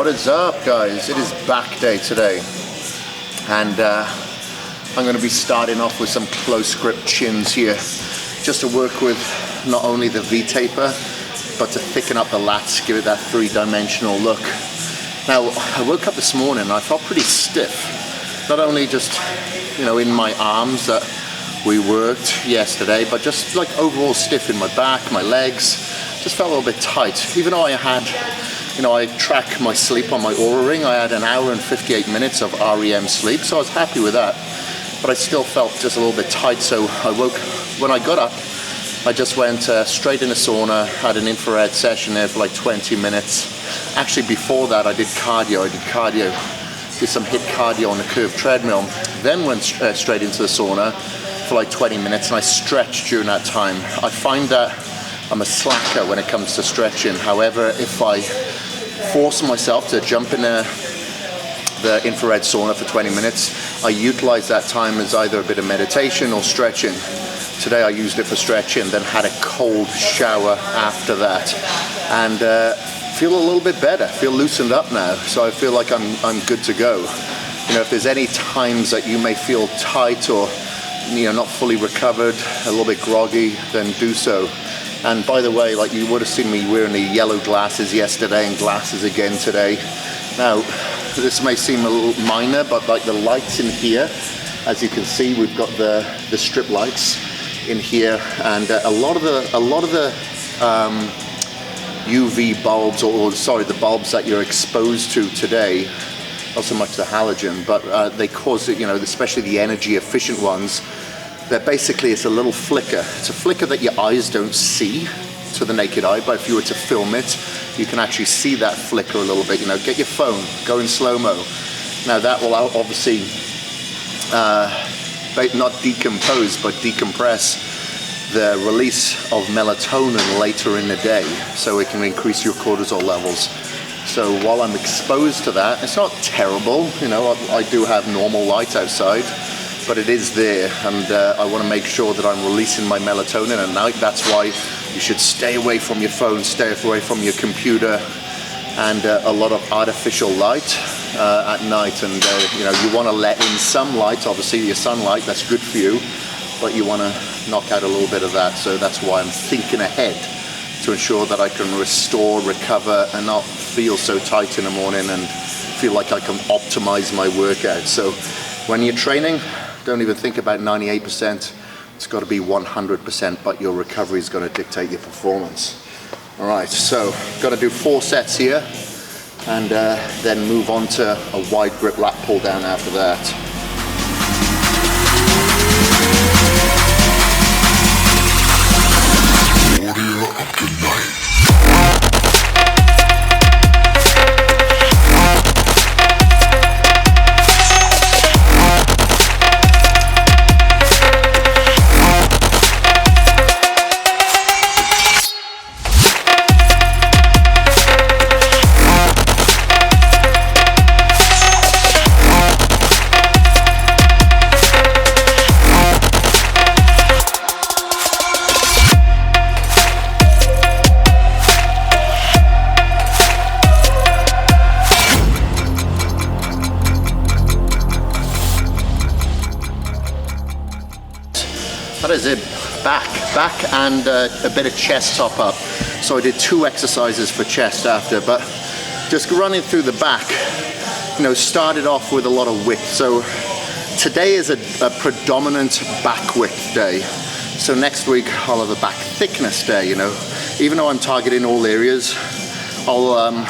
What is up, guys? It is back day today, and I'm going to be starting off with some close grip chins here, just to work with not only the V-taper, but to thicken up the lats, give it that three-dimensional look. Now, I woke up this morning and I felt pretty stiff, not only just, in my arms that we worked yesterday, but just like overall stiff in my back, my legs, just felt a little bit tight. Even though I had, I track my sleep on my Oura Ring, I had an hour and 58 minutes of REM sleep, so I was happy with that. But I still felt just a little bit tight, so when I got up, I just went straight in the sauna, had an infrared session there for like 20 minutes. Actually, before that, I did cardio. Did some HIIT cardio on the curved treadmill, then went straight into the sauna for like 20 minutes, and I stretched during that time. I find that I'm a slacker when it comes to stretching. However, if I force myself to jump in the infrared sauna for 20 minutes, I utilize that time as either a bit of meditation or stretching. Today I used it for stretching, then had a cold shower after that, and feel a little bit better, feel loosened up now, so I feel like I'm good to go. If there's any times that you may feel tight or not fully recovered, a little bit groggy, then do so. And by the way, like, you would have seen me wearing the yellow glasses yesterday and glasses again today. Now, this may seem a little minor, but like the lights in here, as you can see, we've got the strip lights in here, and a lot of the UV bulbs, the bulbs that you're exposed to today, not so much the halogen, but they cause it, especially the energy efficient ones. It's a little flicker. It's a flicker that your eyes don't see to the naked eye, but if you were to film it, you can actually see that flicker a little bit. Get your phone, go in slow-mo. Now that will obviously not decompose, but decompress the release of melatonin later in the day, so it can increase your cortisol levels. So while I'm exposed to that, it's not terrible. I do have normal light outside, but it is there, and I want to make sure that I'm releasing my melatonin at night. That's why you should stay away from your phone, stay away from your computer, and a lot of artificial light at night. And you want to let in some light, obviously your sunlight, that's good for you, but you want to knock out a little bit of that. So that's why I'm thinking ahead, to ensure that I can restore, recover, and not feel so tight in the morning and feel like I can optimize my workout. So when you're training, don't even think about 98%. It's got to be 100%, but your recovery is going to dictate your performance. All right, so got to do 4 sets here, and then move on to a wide grip lat pull down after that. Warrior of the night. That is it, back and a bit of chest top up. So I did 2 exercises for chest after, but just running through the back, started off with a lot of width. So today is a predominant back width day. So next week I'll have a back thickness day, Even though I'm targeting all areas, I'll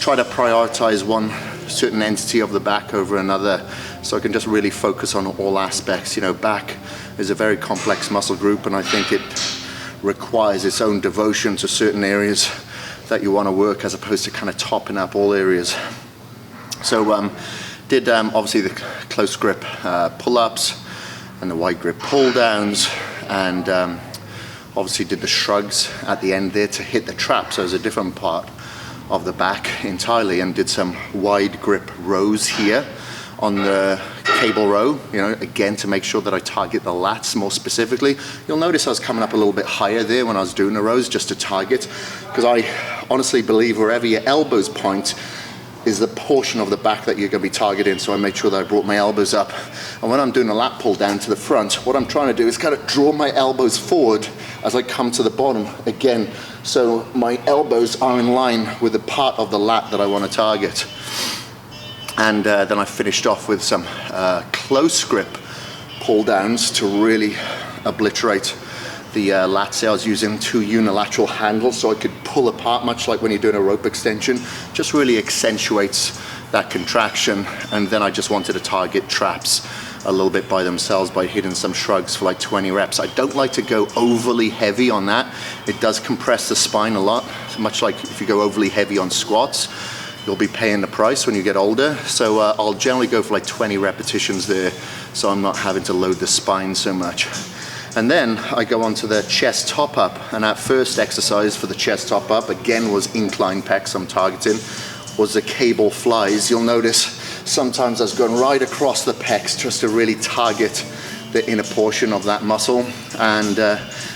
try to prioritize one certain entity of the back over another, so I can just really focus on all aspects. Back is a very complex muscle group, and I think it requires its own devotion to certain areas that you want to work, as opposed to kind of topping up all areas. So did obviously the close grip pull-ups and the wide grip pull downs, and obviously did the shrugs at the end there to hit the trap. So it was a different part of the back entirely, and did some wide grip rows here on the cable row, again, to make sure that I target the lats more specifically. You'll notice I was coming up a little bit higher there when I was doing the rows, just to target, because I honestly believe wherever your elbows point, is the portion of the back that you're going to be targeting. So I made sure that I brought my elbows up. And when I'm doing a lat pull down to the front, what I'm trying to do is kind of draw my elbows forward as I come to the bottom again. So my elbows are in line with the part of the lat that I want to target. And then I finished off with some close grip pull downs to really obliterate the lats. I was using 2 unilateral handles so I could pull apart, much like when you're doing a rope extension. Just really accentuates that contraction. And then I just wanted to target traps a little bit by themselves by hitting some shrugs for like 20 reps. I don't like to go overly heavy on that. It does compress the spine a lot, much like if you go overly heavy on squats, you'll be paying the price when you get older. So I'll generally go for like 20 repetitions there, so I'm not having to load the spine so much. And then I go on to the chest top up, and that first exercise for the chest top up, again, was incline pecs I'm targeting, was the cable flies. You'll notice sometimes I was going right across the pecs just to really target the inner portion of that muscle, and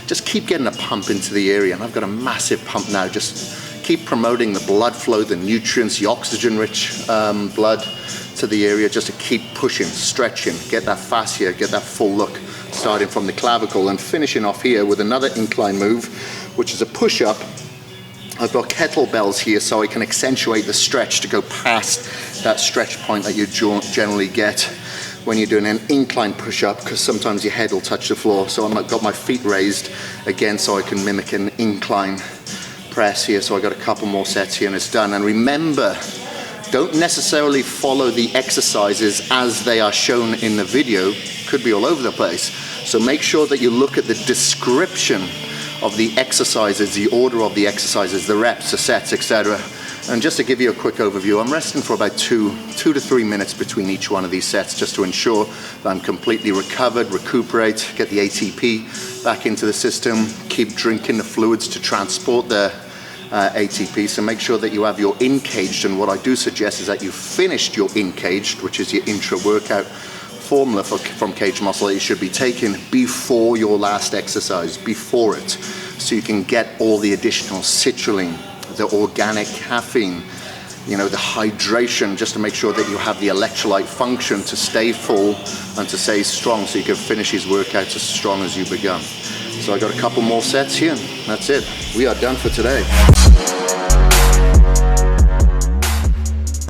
just keep getting a pump into the area. And I've got a massive pump now. Just keep promoting the blood flow, the nutrients, the oxygen-rich blood to the area, just to keep pushing, stretching, get that fascia, get that full look, starting from the clavicle and finishing off here with another incline move, which is a push-up. I've got kettlebells here so I can accentuate the stretch to go past that stretch point that you generally get when you're doing an incline push-up, because sometimes your head will touch the floor. So I've got my feet raised again so I can mimic an incline press here. So I got a couple more sets here and it's done. And remember, don't necessarily follow the exercises as they are shown in the video. Could be all over the place. So make sure that you look at the description of the exercises, the order of the exercises, the reps, the sets, etc. And just to give you a quick overview, I'm resting for about 2 to 3 minutes between each one of these sets, just to ensure that I'm completely recovered, recuperate, get the ATP back into the system, keep drinking the fluids to transport the ATP. So make sure that you have your in-caged, and what I do suggest is that you finished your in-caged, which is your intra-workout formula from Cage Muscle that you should be taking before your last exercise, before it, so you can get all the additional citrulline, the organic caffeine, you know, the hydration, just to make sure that you have the electrolyte function to stay full and to stay strong, so you can finish these workouts as strong as you begun. So I got a couple more sets here. That's it. We are done for today.